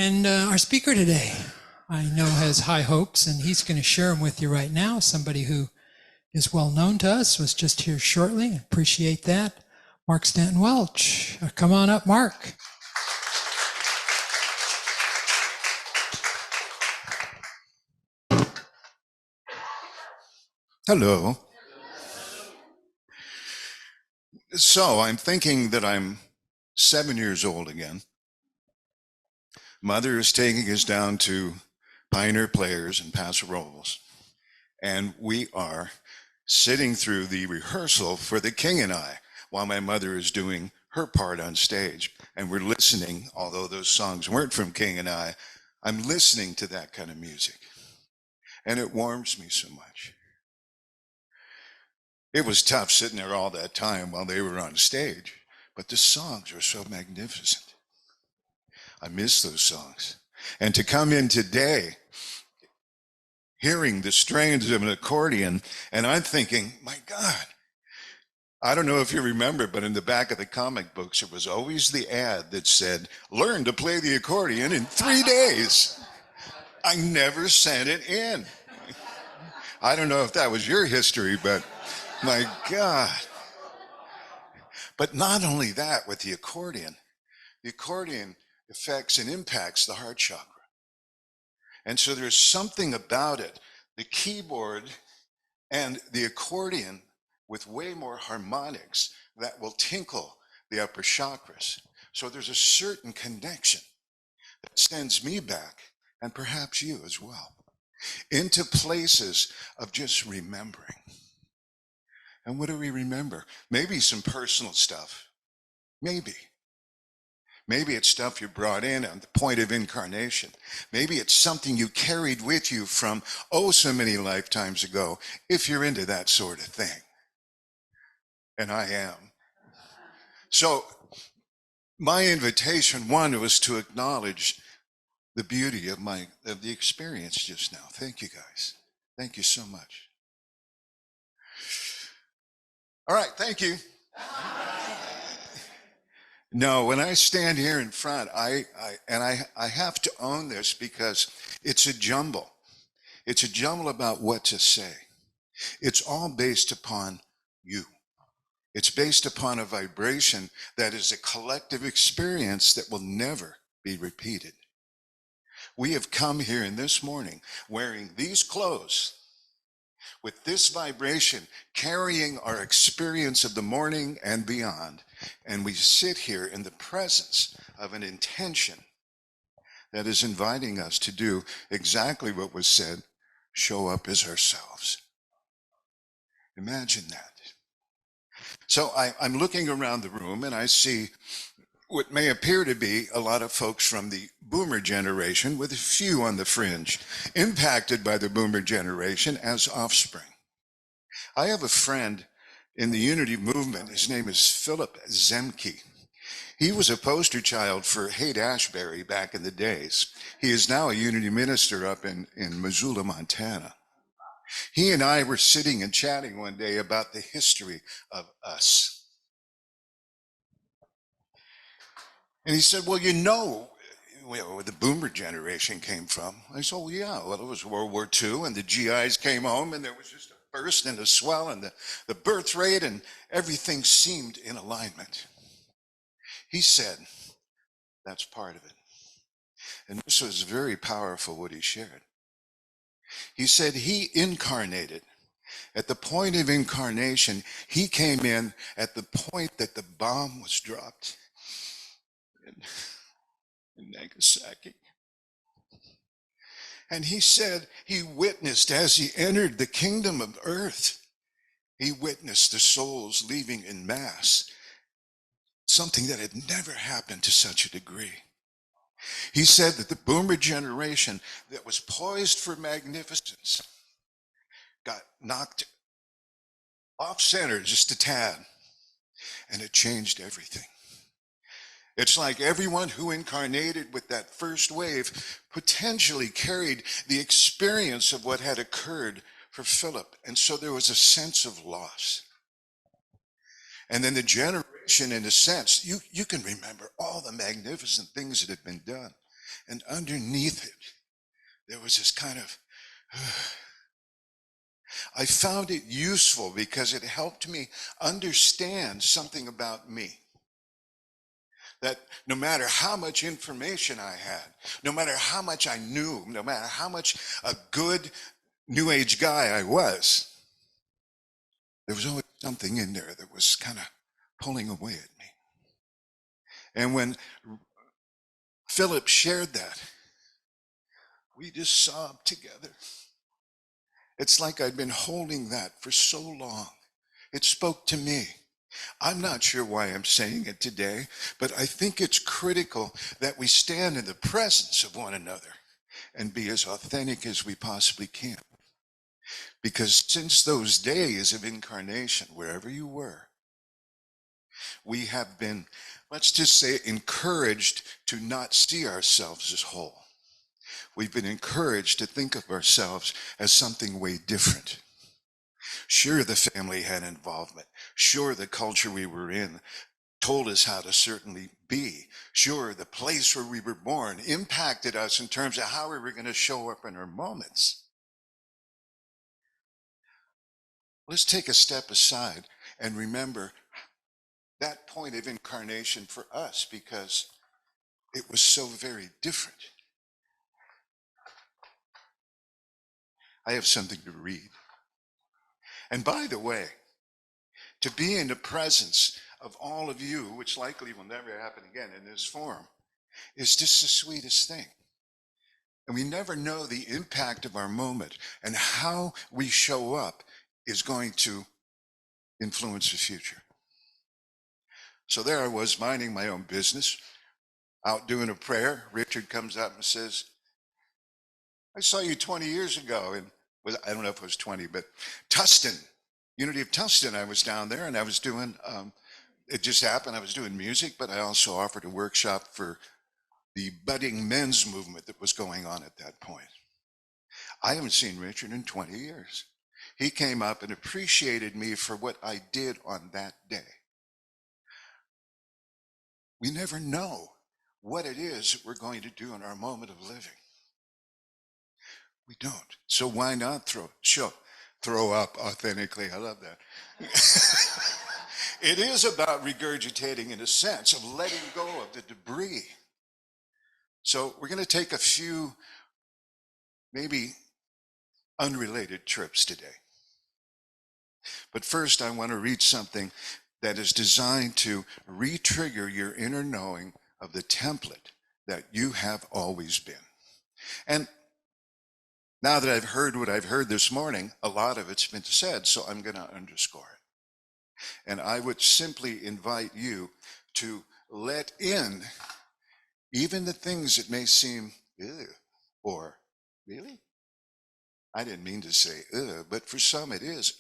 And our speaker today, I know, has high hopes, and he's going to share them with you right now. Somebody who is well known to us, was just here shortly. Appreciate that. Mark Stanton Welch. Come on up, Mark. Hello. So I'm thinking that I'm 7 years old again. Mother is taking us down to Pioneer Players in Paso Robles. And we are sitting through the rehearsal for The King and I while my mother is doing her part on stage. And we're listening, although those songs weren't from King and I'm listening to that kind of music. And it warms me so much. It was tough sitting there all that time while they were on stage, but the songs were so magnificent. I miss those songs. And to come in today, hearing the strains of an accordion, and I'm thinking, my God, I don't know if you remember, but in the back of the comic books, it was always the ad that said, learn to play the accordion in 3 days. I never sent it in. I don't know if that was your history, but my God. But not only that, with the accordion affects and impacts the heart chakra. And so there's something about it, the keyboard and the accordion with way more harmonics that will tinkle the upper chakras. So there's a certain connection that sends me back, and perhaps you as well, into places of just remembering. And what do we remember? Maybe some personal stuff. Maybe it's stuff you brought in at the point of incarnation. Maybe it's something you carried with you from so many lifetimes ago, if you're into that sort of thing. And I am. So my invitation, one, was to acknowledge the beauty of the experience just now. Thank you, guys. Thank you so much. All right, thank you. No, when I stand here in front, I have to own this because it's a jumble. It's a jumble about what to say. It's all based upon you. It's based upon a vibration that is a collective experience that will never be repeated. We have come here in this morning wearing these clothes with this vibration, carrying our experience of the morning and beyond. And we sit here in the presence of an intention that is inviting us to do exactly what was said, show up as ourselves. Imagine that. So I'm looking around the room and I see what may appear to be a lot of folks from the boomer generation, with a few on the fringe, impacted by the boomer generation as offspring. I have a friend in the Unity movement. His name is Philip Zemke. He was a poster child for Haight-Ashbury back in the days. He is now a Unity minister up in Missoula, Montana. He and I were sitting and chatting one day about the history of us. And he said, well, you know where the boomer generation came from. I said, well, yeah, well, it was World War II, and the GIs came home, and there was just a burst and a swell, and the birth rate, and everything seemed in alignment. He said, that's part of it. And this was very powerful what he shared. He said he incarnated. At the point of incarnation, he came in at the point that the bomb was dropped in Nagasaki. And he said he witnessed, as he entered the kingdom of earth, he witnessed the souls leaving in mass, something that had never happened to such a degree. He said that the boomer generation that was poised for magnificence got knocked off center just a tad, and it changed everything. It's like everyone who incarnated with that first wave potentially carried the experience of what had occurred for Philip. And so there was a sense of loss. And then the generation, in a sense, you can remember all the magnificent things that have been done. And underneath it, there was this kind of, I found it useful because it helped me understand something about me. That no matter how much information I had, no matter how much I knew, no matter how much a good New Age guy I was, there was always something in there that was kind of pulling away at me. And when Philip shared that, we just sobbed together. It's like I'd been holding that for so long. It spoke to me. I'm not sure why I'm saying it today, but I think it's critical that we stand in the presence of one another and be as authentic as we possibly can. Because since those days of incarnation, wherever you were, we have been, let's just say, encouraged to not see ourselves as whole. We've been encouraged to think of ourselves as something way different. Sure, the family had involvement. Sure, the culture we were in told us how to certainly be. Sure, the place where we were born impacted us in terms of how we were going to show up in our moments. Let's take a step aside and remember that point of incarnation for us, because it was so very different. I have something to read. And by the way, to be in the presence of all of you, which likely will never happen again in this form, is just the sweetest thing. And we never know the impact of our moment, and how we show up is going to influence the future. So there I was, minding my own business, out doing a prayer. Richard comes up and says, I saw you 20 years ago, and I don't know if it was 20, but Tustin, Unity of Tustin, I was down there and I was doing, it just happened, I was doing music, but I also offered a workshop for the budding men's movement that was going on at that point. I haven't seen Richard in 20 years. He came up and appreciated me for what I did on that day. We never know what it is that we're going to do in our moment of living. We don't. So why not throw up authentically? I love that. It is about regurgitating, in a sense, of letting go of the debris. So we're going to take a few maybe unrelated trips today. But first, I want to read something that is designed to re-trigger your inner knowing of the template that you have always been. And now that I've heard what I've heard this morning, a lot of it's been said, so I'm going to underscore it. And I would simply invite you to let in even the things that may seem, ew, or really? I didn't mean to say, but for some it is.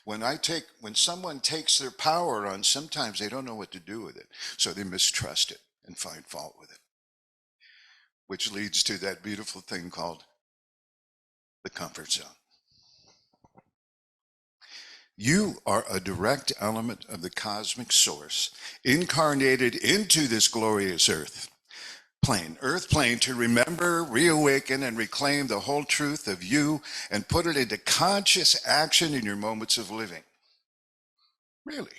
When someone takes their power on, sometimes they don't know what to do with it. So they mistrust it and find fault with it. Which leads to that beautiful thing called the comfort zone. You are a direct element of the cosmic source, incarnated into this glorious earth plane, to remember, reawaken, and reclaim the whole truth of you and put it into conscious action in your moments of living. Really?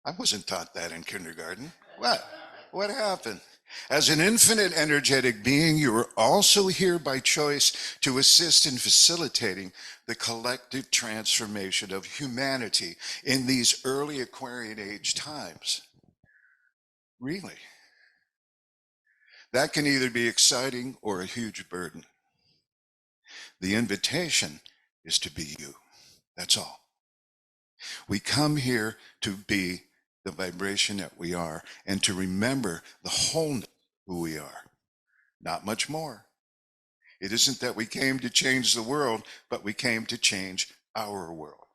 I wasn't taught that in kindergarten. What? What happened? As an infinite energetic being, you are also here by choice to assist in facilitating the collective transformation of humanity in these early Aquarian age times. Really? That can either be exciting or a huge burden. The invitation is to be you. That's all. We come here to be the vibration that we are and to remember the wholeness of who we are. Not much more. It isn't that we came to change the world, but we came to change our world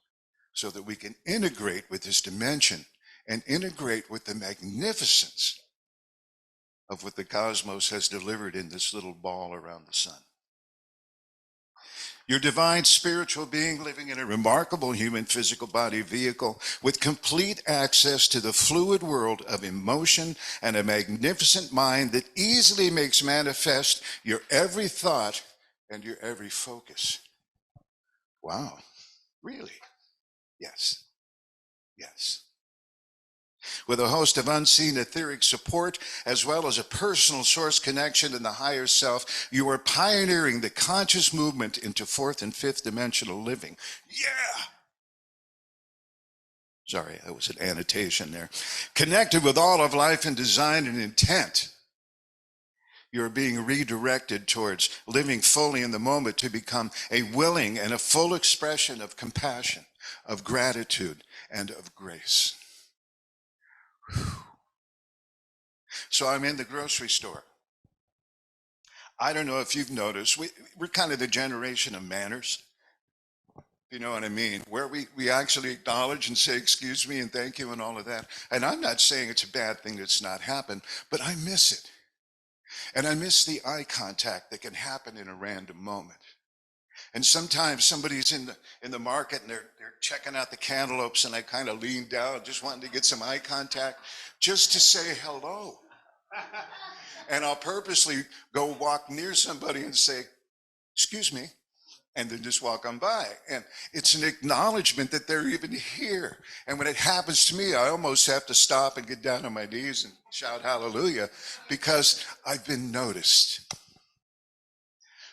so that we can integrate with this dimension and integrate with the magnificence of what the cosmos has delivered in this little ball around the sun. Your divine spiritual being living in a remarkable human physical body vehicle with complete access to the fluid world of emotion and a magnificent mind that easily makes manifest your every thought and your every focus. Wow, really? Yes, yes. With a host of unseen etheric support, as well as a personal source connection in the higher self, you are pioneering the conscious movement into fourth and fifth dimensional living. Yeah! Sorry, that was an annotation there. Connected with all of life and design and intent, you're being redirected towards living fully in the moment to become a willing and a full expression of compassion, of gratitude, and of grace. So I'm in the grocery store. I don't know if you've noticed, we're kind of the generation of manners, if you know what I mean, where we actually acknowledge and say, excuse me and thank you and all of that. And I'm not saying it's a bad thing that's not happened, but I miss it. And I miss the eye contact that can happen in a random moment. And sometimes somebody's in the market and they're checking out the cantaloupes, and I kind of lean down, just wanting to get some eye contact, just to say hello. And I'll purposely go walk near somebody and say, excuse me, and then just walk on by. And it's an acknowledgement that they're even here. And when it happens to me, I almost have to stop and get down on my knees and shout hallelujah, because I've been noticed.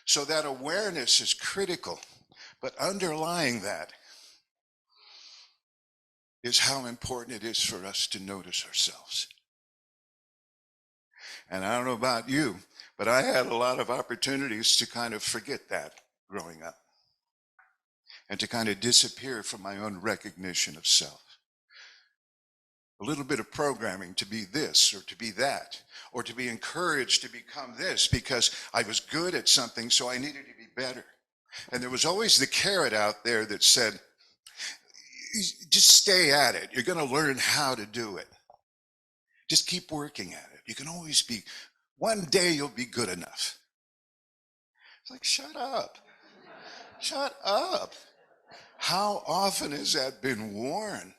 So that awareness is critical, but underlying that is how important it is for us to notice ourselves. And I don't know about you, but I had a lot of opportunities to kind of forget that growing up and to kind of disappear from my own recognition of self. A little bit of programming to be this or to be that, or to be encouraged to become this because I was good at something, so I needed to be better. And there was always the carrot out there that said, just stay at it. You're going to learn how to do it. Just keep working at it. You can always be, one day you'll be good enough. It's like, shut up. Shut up. How often has that been worn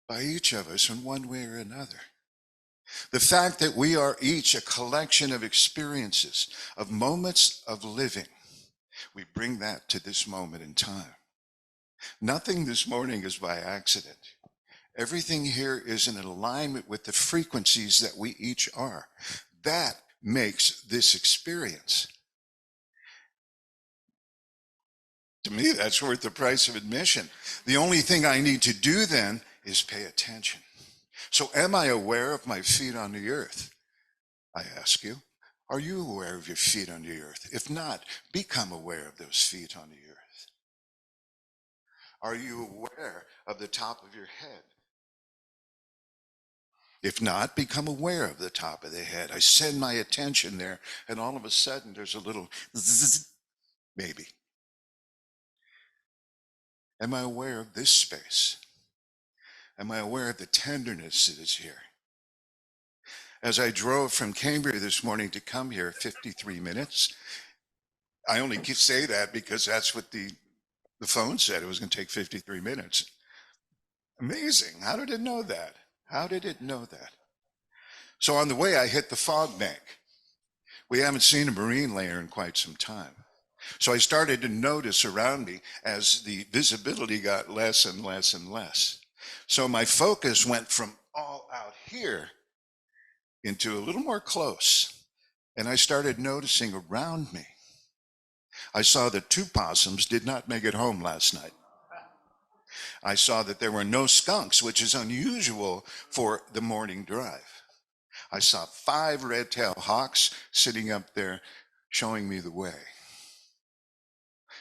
by each of us in one way or another? The fact that we are each a collection of experiences, of moments of living, we bring that to this moment in time. Nothing this morning is by accident. Everything here is in alignment with the frequencies that we each are. That makes this experience. To me, that's worth the price of admission. The only thing I need to do then is pay attention. So am I aware of my feet on the earth? I ask you. Are you aware of your feet on the earth? If not, become aware of those feet on the earth. Are you aware of the top of your head? If not, become aware of the top of the head. I send my attention there, and all of a sudden there's a little zzz, maybe. Am I aware of this space? Am I aware of the tenderness that is here? As I drove from Cambria this morning to come here, 53 minutes, I only say that because that's what the phone said. It was going to take 53 minutes. Amazing. How did it know that? How did it know that? So on the way, I hit the fog bank. We haven't seen a marine layer in quite some time. So I started to notice around me as the visibility got less and less and less. So my focus went from all out here into a little more close. And I started noticing around me. I saw that 2 possums did not make it home last night. I saw that there were no skunks, which is unusual for the morning drive. I saw 5 red-tailed hawks sitting up there showing me the way.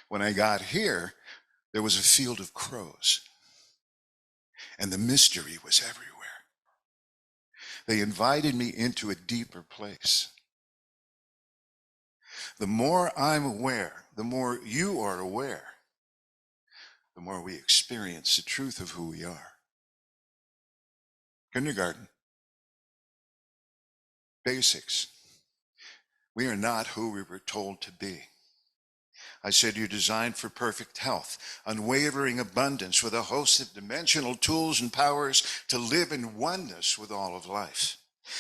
When I got here, there was a field of crows, and the mystery was everywhere. They invited me into a deeper place. The more I'm aware, the more you are aware, the more we experience the truth of who we are. Kindergarten. Basics. We are not who we were told to be. I said, you're designed for perfect health, unwavering abundance with a host of dimensional tools and powers to live in oneness with all of life.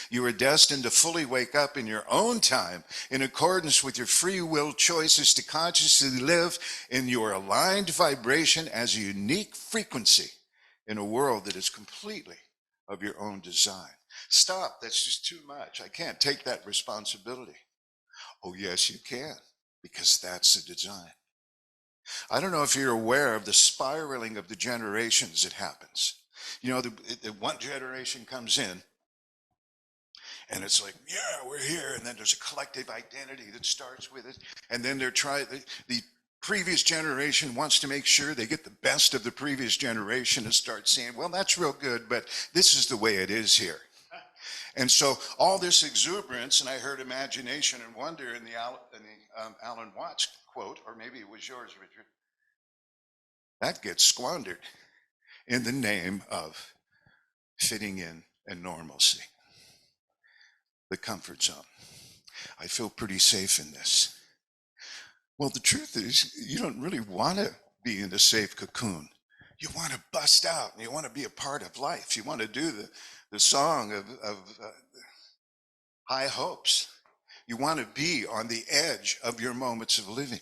You are destined to fully wake up in your own time in accordance with your free will choices to consciously live in your aligned vibration as a unique frequency in a world that is completely of your own design. Stop, that's just too much. I can't take that responsibility. Oh, yes, you can, because that's the design. I don't know if you're aware of the spiraling of the generations that happens. You know, the one generation comes in, and it's like, yeah, we're here. And then there's a collective identity that starts with it. And then the previous generation wants to make sure they get the best of the previous generation and start saying, well, that's real good, but this is the way it is here. And so all this exuberance, and I heard imagination and wonder in the Alan Watts quote, or maybe it was yours, Richard, that gets squandered in the name of fitting in and normalcy. The comfort zone. I feel pretty safe in this. Well, the truth is, you don't really want to be in a safe cocoon. You want to bust out, and you want to be a part of life. You want to do the song of high hopes. You want to be on the edge of your moments of living.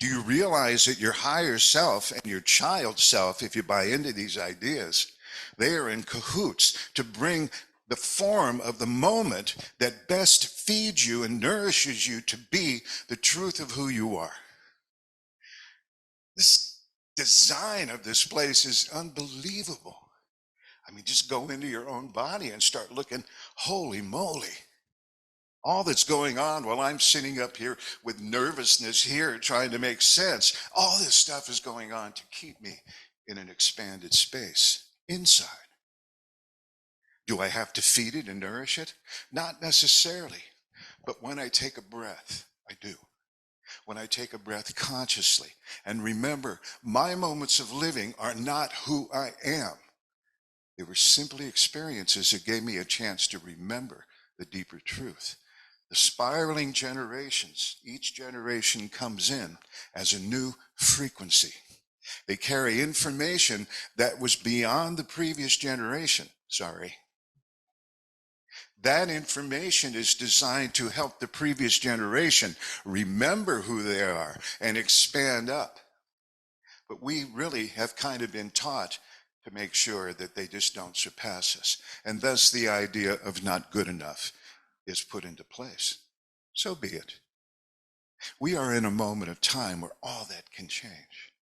Do you realize that your higher self and your child self, if you buy into these ideas, they are in cahoots to bring the form of the moment that best feeds you and nourishes you to be the truth of who you are? This design of this place is unbelievable. I mean, just go into your own body and start looking, holy moly. All that's going on while I'm sitting up here with nervousness here trying to make sense, all this stuff is going on to keep me in an expanded space inside. Do I have to feed it and nourish it? Not necessarily. But when I take a breath, I do. When I take a breath consciously and remember, my moments of living are not who I am. They were simply experiences that gave me a chance to remember the deeper truth. The spiraling generations, each generation comes in as a new frequency. They carry information that was beyond the previous generation. That information is designed to help the previous generation remember who they are and expand up. But we really have kind of been taught to make sure that they just don't surpass us. And thus the idea of not good enough is put into place. So be it. We are in a moment of time where all that can change.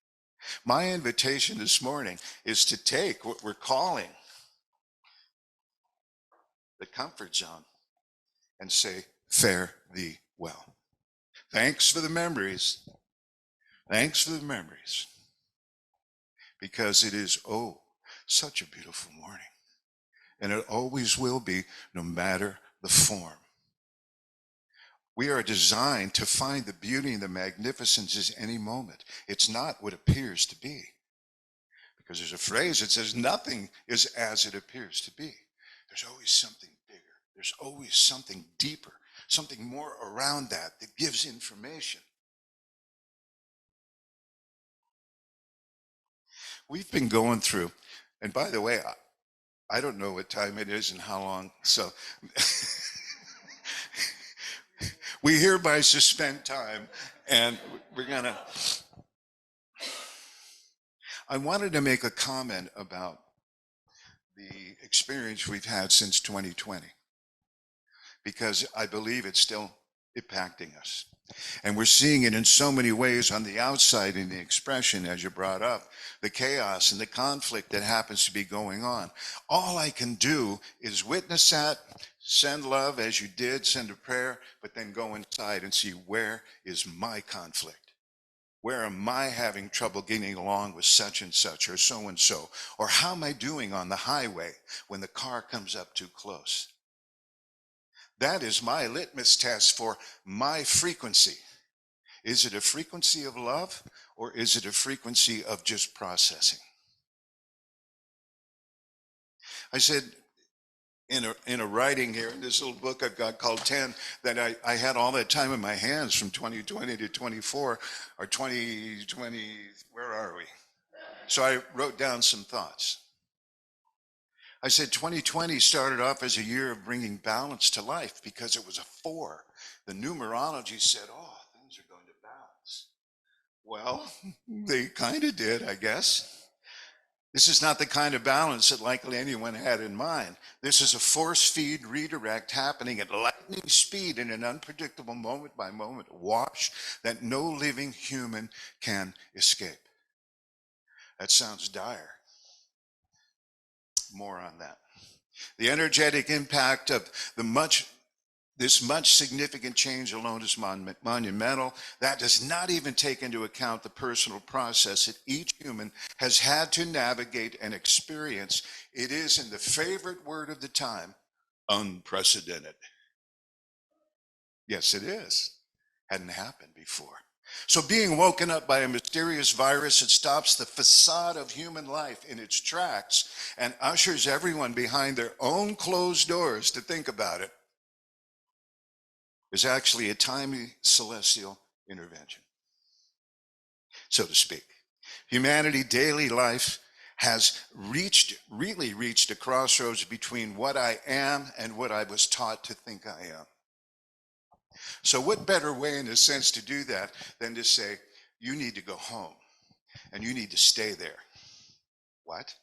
My invitation this morning is to take what we're calling the comfort zone and say, fare thee well. Thanks for the memories. Thanks for the memories. Because it is, oh, such a beautiful morning. And it always will be, no matter the form. We are designed to find the beauty and the magnificence in any moment. It's not what appears to be. Because there's a phrase that says nothing is as it appears to be. There's always something bigger. There's always something deeper, something more around that gives information. We've been going through, and by the way, I don't know what time it is and how long, so we hereby suspend time, and we're gonna, I wanted to make a comment about the experience we've had since 2020, because I believe it's still impacting us. And we're seeing it in so many ways on the outside in the expression, as you brought up, the chaos and the conflict that happens to be going on. All I can do is witness that, send love as you did, send a prayer, but then go inside and see, where is my conflict? Where am I having trouble getting along with such and such or so and so? Or how am I doing on the highway when the car comes up too close? That is my litmus test for my frequency. Is it a frequency of love, or is it a frequency of just processing? I said, in a writing here in this little book I've got called 10 that I had all that time in my hands from 2020 to 24 or 2020. Where are we? So I wrote down some thoughts. I said 2020 started off as a year of bringing balance to life because it was a 4. The numerology said, oh, things are going to balance. Well, they kind of did, I guess. This is not the kind of balance that likely anyone had in mind. This is a force feed redirect happening at lightning speed in an unpredictable moment by moment wash that no living human can escape. That sounds dire. More on that. The energetic impact of this much significant change alone is monumental. That does not even take into account the personal process that each human has had to navigate and experience. It is, in the favorite word of the time, unprecedented. Yes, it is. Hadn't happened before. So being woken up by a mysterious virus that stops the facade of human life in its tracks and ushers everyone behind their own closed doors to think about it is actually a timely celestial intervention, so to speak. Humanity daily life has really reached a crossroads between what I am and what I was taught to think I am. So what better way, in a sense, to do that than to say, you need to go home and you need to stay there. What?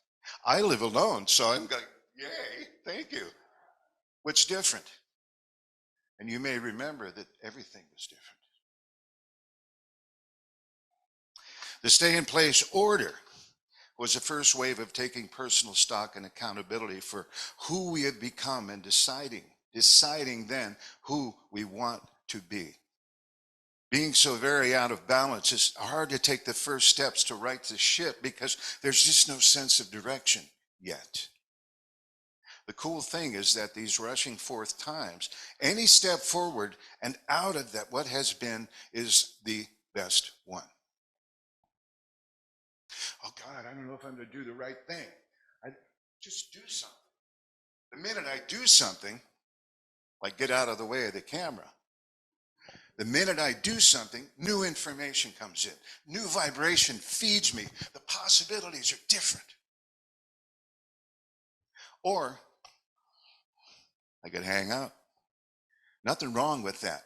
I live alone, so I'm going, yay, thank you. What's different? And you may remember that everything was different. The stay-in-place order was the first wave of taking personal stock and accountability for who we have become and deciding then who we want to be. Being so very out of balance, it's hard to take the first steps to right the ship because there's just no sense of direction yet. The cool thing is that these rushing forth times, any step forward and out of that, what has been, is the best one. Oh God, I don't know if I'm going to do the right thing. I just do something. The minute I do something, like get out of the way of the camera, the minute I do something, new information comes in. New vibration feeds me. The possibilities are different. Or I could hang out. Nothing wrong with that.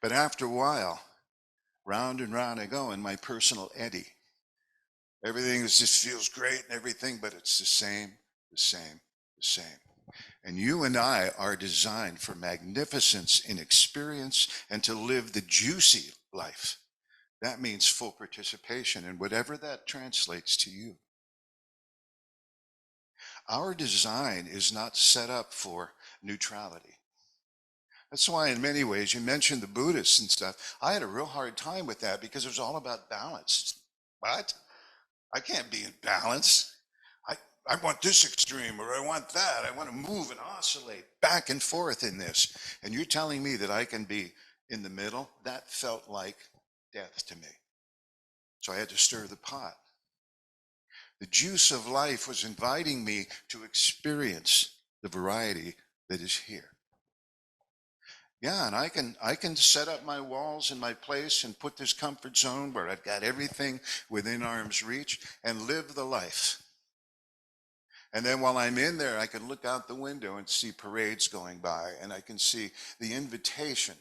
But after a while, round and round I go in my personal eddy. Everything just feels great and everything, but it's the same. And you and I are designed for magnificence in experience and to live the juicy life. That means full participation in whatever that translates to you. Our design is not set up for neutrality. That's why in many ways, you mentioned the Buddhists and stuff. I had a real hard time with that because it was all about balance. What? I can't be in balance. I want this extreme or I want that. I want to move and oscillate back and forth in this. And you're telling me that I can be in the middle? That felt like death to me. So I had to stir the pot. The juice of life was inviting me to experience the variety that is here. Yeah, and I can set up my walls in my place and put this comfort zone where I've got everything within arm's reach and live the life. And then while I'm in there, I can look out the window and see parades going by, and I can see the invitation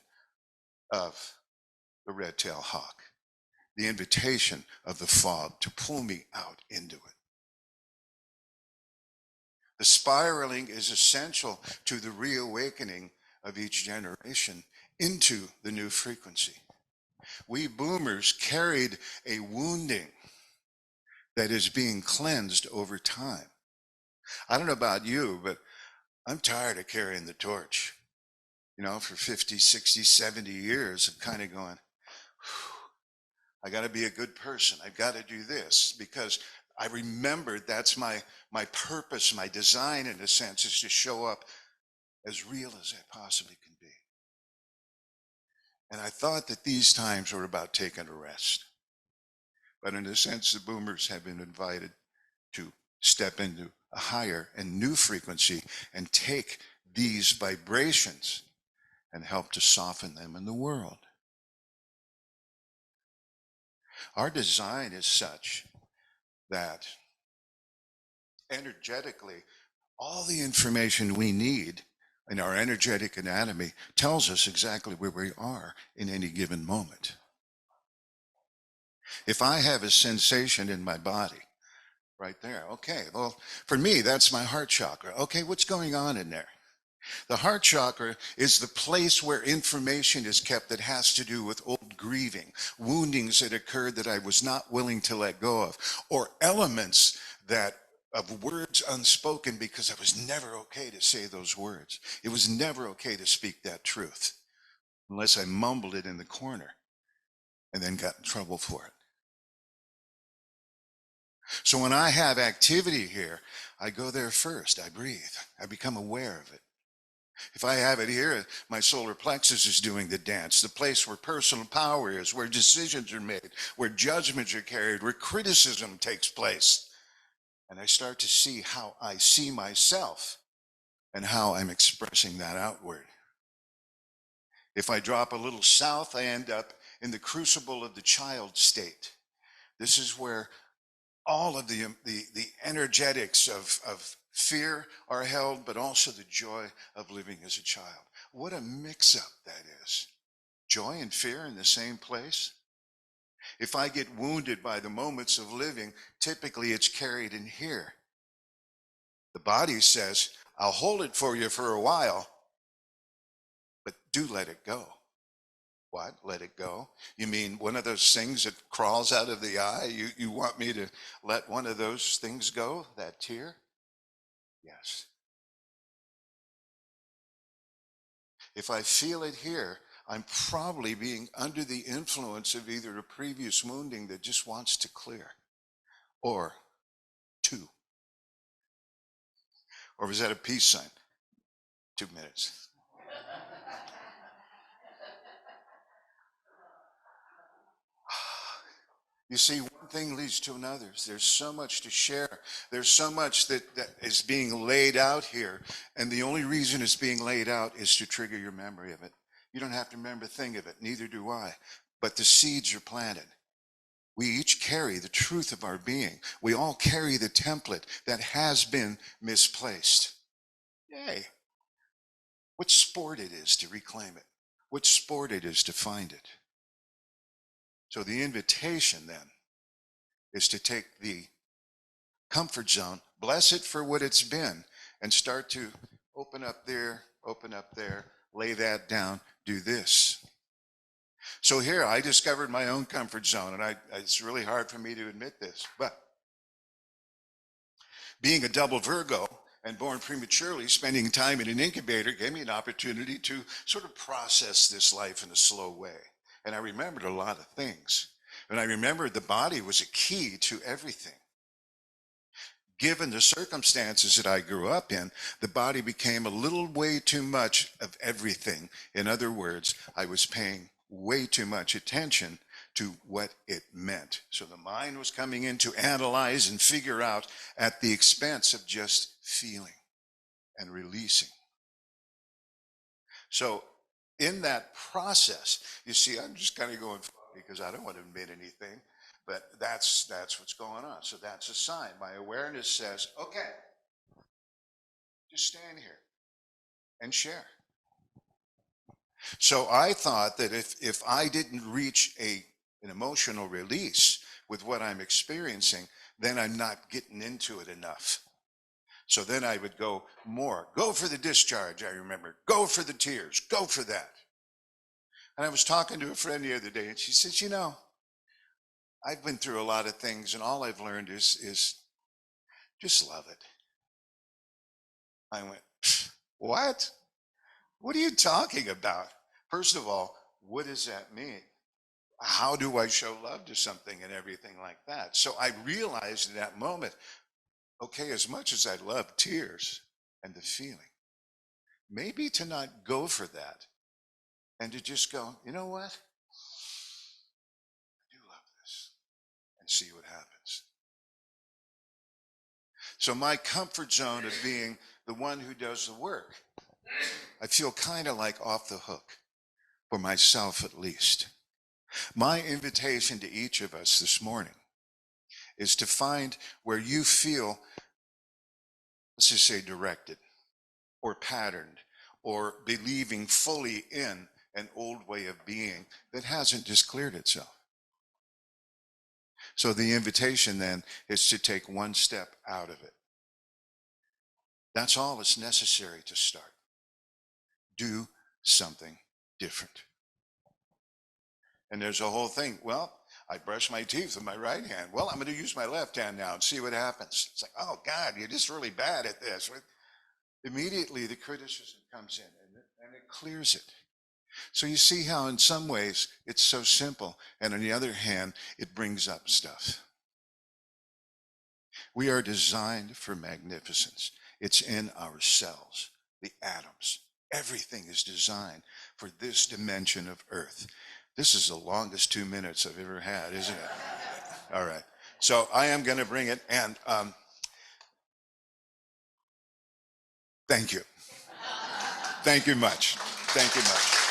of the red-tailed hawk, the invitation of the fog to pull me out into it. The spiraling is essential to the reawakening of each generation into the new frequency. We boomers carried a wounding that is being cleansed over time. I don't know about you, but I'm tired of carrying the torch. You know, for 50, 60, 70 years of kind of going, I got to be a good person. I've got to do this because I remembered that's my purpose, my design in a sense is to show up as real as I possibly can be. And I thought that these times were about taking a rest. But in a sense, the boomers have been invited to step into a higher and new frequency and take these vibrations and help to soften them in the world. Our design is such that energetically, all the information we need in our energetic anatomy tells us exactly where we are in any given moment. If I have a sensation in my body, right there, okay, well, for me, that's my heart chakra. Okay, what's going on in there? The heart chakra is the place where information is kept that has to do with old grieving, woundings that occurred that I was not willing to let go of, or elements that of words unspoken because it was never okay to say those words. It was never okay to speak that truth unless I mumbled it in the corner and then got in trouble for it. So when I have activity here, I go there first. I breathe. I become aware of it. If I have it here, my solar plexus is doing the dance, the place where personal power is, where decisions are made, where judgments are carried, where criticism takes place. And I start to see how I see myself and how I'm expressing that outward. If I drop a little south, I end up in the crucible of the child state. This is where all of the energetics of fear are held, but also the joy of living as a child. What a mix-up that is. Joy and fear in the same place. If I get wounded by the moments of living, typically it's carried in here. The body says, I'll hold it for you for a while, but do let it go. What? Let it go? You mean one of those things that crawls out of the eye? You want me to let one of those things go? That tear? Yes. If I feel it here, I'm probably being under the influence of either a previous wounding that just wants to clear, or two. Or was that a peace sign? 2 minutes. You see, one thing leads to another. There's so much to share. There's so much that is being laid out here. And the only reason it's being laid out is to trigger your memory of it. You don't have to remember a thing of it. Neither do I. But the seeds are planted. We each carry the truth of our being. We all carry the template that has been misplaced. Yay. What sport it is to reclaim it. What sport it is to find it. So the invitation then is to take the comfort zone, bless it for what it's been, and start to open up there, lay that down, do this. So here I discovered my own comfort zone, and it's really hard for me to admit this, but being a double Virgo and born prematurely, spending time in an incubator gave me an opportunity to sort of process this life in a slow way. And I remembered a lot of things. And I remembered the body was a key to everything. Given the circumstances that I grew up in, the body became a little way too much of everything. In other words, I was paying way too much attention to what it meant. So the mind was coming in to analyze and figure out at the expense of just feeling and releasing. So in that process, you see, I'm just kind of going because I don't want to admit anything, but that's what's going on. So that's a sign. My awareness says, okay, just stand here and share. So I thought that if I didn't reach an emotional release with what I'm experiencing, then I'm not getting into it enough. So then I would go more. Go for the discharge, I remember. Go for the tears. Go for that. And I was talking to a friend the other day, and she says, you know, I've been through a lot of things, and all I've learned is just love it. I went, what? What are you talking about? First of all, what does that mean? How do I show love to something and everything like that? So I realized in that moment, okay, as much as I love tears and the feeling, maybe to not go for that and to just go, you know what? I do love this, and see what happens. So my comfort zone of being the one who does the work, I feel kind of like off the hook, for myself at least. My invitation to each of us this morning is to find where you feel, let's just say, directed or patterned or believing fully in an old way of being that hasn't just cleared itself. So the invitation then is to take one step out of it. That's all that's necessary to start. Do something different. And there's a whole thing. Well, I brush my teeth with my right hand. Well, I'm going to use my left hand now and see what happens. It's like, oh God, you're just really bad at this. Immediately the criticism comes in and it clears it. So you see how in some ways it's so simple, and on the other hand, it brings up stuff. We are designed for magnificence. It's in our cells, the atoms. Everything is designed for this dimension of Earth. This is the longest 2 minutes I've ever had, isn't it? All right. So I am going to bring it, and thank you. Thank you much. Thank you much.